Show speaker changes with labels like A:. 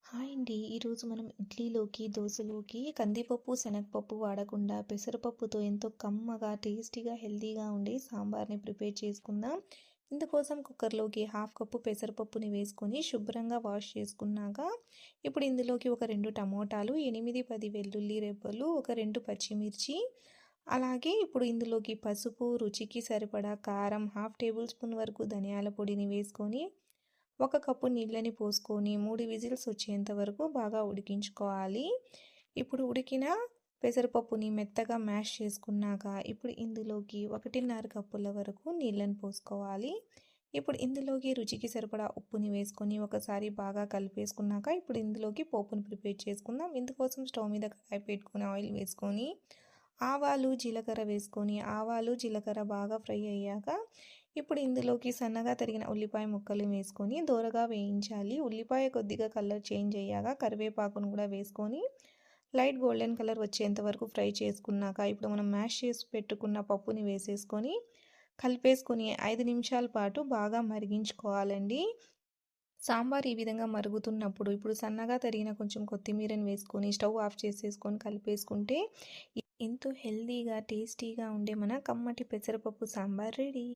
A: Hi అండి. ఈరోజు మనం ఇడ్లీలోకి, దోసలోకి కందిపప్పు, శనగపప్పు వాడకుండా పెసరపప్పుతో ఎంతో కమ్మగా, టేస్టీగా, హెల్తీగా ఉండే సాంబార్‌ని ప్రిపేర్ చేసుకుందాం. ఇందుకోసం కుక్కర్‌లోకి హాఫ్ కప్పు పెసరపప్పుని వేసుకొని శుభ్రంగా వాష్ చేసుకున్నాక, ఇప్పుడు ఇందులోకి ఒక 2 టమోటాలు, 8, 10 వెల్లుల్లి రెబ్బలు, ఒక 2 పచ్చిమిర్చి, అలాగే ఇప్పుడు ఇందులోకి పసుపు, రుచికి సరిపడా కారం, హాఫ్ టేబుల్ స్పూన్ వరకు ధనియాల పొడిని వేసుకొని ఒక కప్పు నీళ్ళని పోసుకొని 3 విజిల్స్ వచ్చేంత వరకు బాగా ఉడికించుకోవాలి. ఇప్పుడు ఉడికిన పెసరపప్పుని మెత్తగా మ్యాష్ చేసుకున్నాక ఇప్పుడు ఇందులోకి 1.5 కప్పుల వరకు నీళ్ళని పోసుకోవాలి. ఇప్పుడు ఇందులోకి రుచికి సరిపడా ఉప్పుని వేసుకొని ఒకసారి బాగా కలిపేసుకున్నాక ఇప్పుడు ఇందులోకి పోపుని ప్రిపేర్ చేసుకుందాం. ఇందుకోసం స్టవ్ మీద కడాయి పెట్టుకొని ఆయిల్ వేసుకొని ఆవాలు, జీలకర్ర వేసుకొని ఆవాలు, జీలకర్ర బాగా ఫ్రై అయ్యాక ఇప్పుడు ఇందులోకి సన్నగా తరిగిన ఉల్లిపాయ ముక్కలు వేసుకొని దోరగా వేయించాలి. ఉల్లిపాయ కొద్దిగా కలర్ చేంజ్ అయ్యాక కరివేపాకును కూడా వేసుకొని లైట్ గోల్డెన్ కలర్ వచ్చేంత వరకు ఫ్రై చేసుకున్నాక ఇప్పుడు మనం మ్యాష్ చేసి పెట్టుకున్న పప్పుని వేసేసుకొని కలిపేసుకొని 5 నిమిషాల పాటు బాగా మరిగించుకోవాలండి. సాంబార్ ఈ విధంగా మరుగుతున్నప్పుడు ఇప్పుడు సన్నగా తరిగిన కొంచెం కొత్తిమీరని వేసుకొని స్టవ్ ఆఫ్ చేసేసుకొని కలిపేసుకుంటే ఎంతో హెల్తీగా, టేస్టీగా ఉండే మన కమ్మటి పెసరపప్పు సాంబార్ రెడీ.